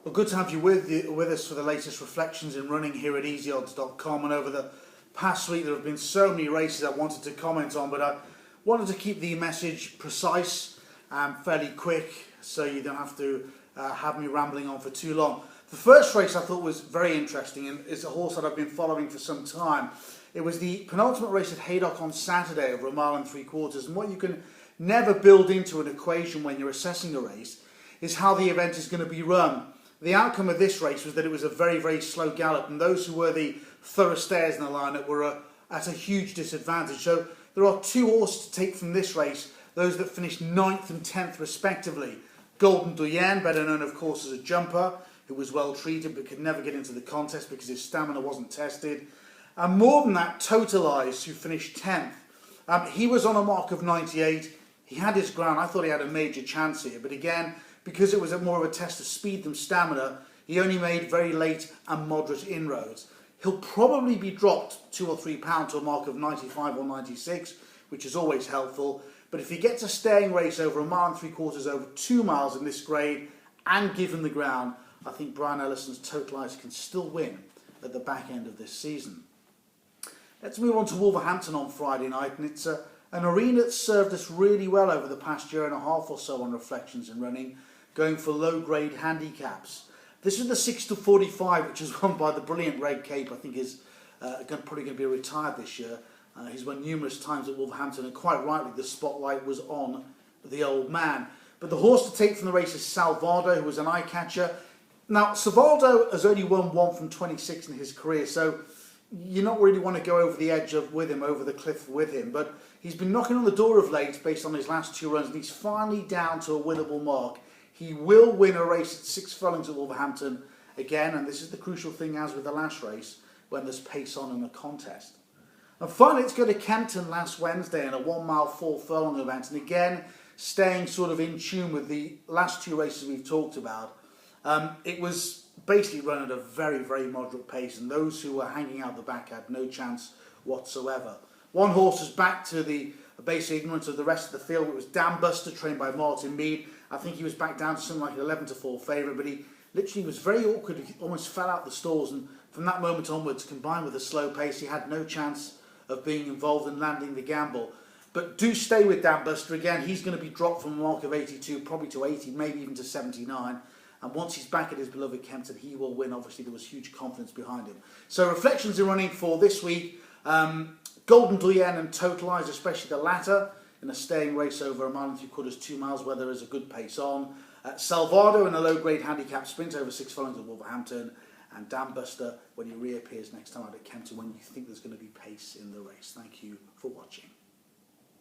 Well, good to have you with us for the latest reflections in running here at easyodds.com. And over the past week, there have been so many races I wanted to comment on, but I wanted to keep the message precise and fairly quick, so you don't have to have me rambling on for too long. The first race I thought was very interesting, and it's a horse that I've been following for some time. It was the penultimate race at Haydock on Saturday over 1 3/4 miles, and what you can never build into an equation when you're assessing a race is how the event is going to be run. The outcome of this race was that it was a very, very slow gallop, and those who were the thorough stayers in the lineup were at a huge disadvantage. So there are two horses to take from this race, those that finished 9th and 10th respectively. Golden Doyen, better known of course as a jumper, who was well treated but could never get into the contest because his stamina wasn't tested. And more than that, Totalize, who finished 10th. He was on a mark of 98. He had his ground. I thought he had a major chance here, but again, because it was more of a test of speed than stamina, he only made very late and moderate inroads. He'll probably be dropped 2 or 3 pounds to a mark of 95 or 96, which is always helpful. But if he gets a staying race over 1 3/4 miles, over 2 miles in this grade, and given the ground, I think Brian Ellison's Totalize can still win at the back end of this season. Let's move on to Wolverhampton on Friday night, and it's an arena that's served us really well over the past year and a half or so on reflections in running, going for low-grade handicaps. This is the 6 to 45, which is won by the brilliant Red Cape. I think is probably going to be retired this year. He's won numerous times at Wolverhampton, and quite rightly the spotlight was on the old man. But the horse to take from the race is Salvado, who was an eye-catcher. Now, Salvado has only won 1 from 26 in his career, so you not really want to go over the edge with him, over the cliff with him. But he's been knocking on the door of late based on his last 2 runs, and he's finally down to a winnable mark. He will win a race at 6 furlongs at Wolverhampton again, and this is the crucial thing, as with the last race, when there's pace on in a contest. And finally, let's go to Kempton last Wednesday in a 1 mile 4 furlong event, and again, staying sort of in tune with the last 2 races we've talked about. It was basically run at a very, very moderate pace, and those who were hanging out the back had no chance whatsoever. One horse was back to the basic ignorance of the rest of the field. It was Dam Buster, trained by Martin Mead. I think he was back down to something like an 11 to 4 favourite, but he literally was very awkward. He almost fell out the stalls, and from that moment onwards, combined with a slow pace, he had no chance of being involved in landing the gamble. But do stay with Dam Buster. Again, he's going to be dropped from a mark of 82, probably to 80, maybe even to 79. And once he's back at his beloved Kempton, he will win. Obviously, there was huge confidence behind him. So reflections are running for this week. Golden Doyen and Totalize, especially the latter, in a staying race over 1 3/4 miles, 2 miles, where there is a good pace on. Salvado in a low-grade handicap sprint over 6 furlongs at Wolverhampton. And Dam Buster when he reappears next time out at Kempton, when you think there's going to be pace in the race. Thank you for watching.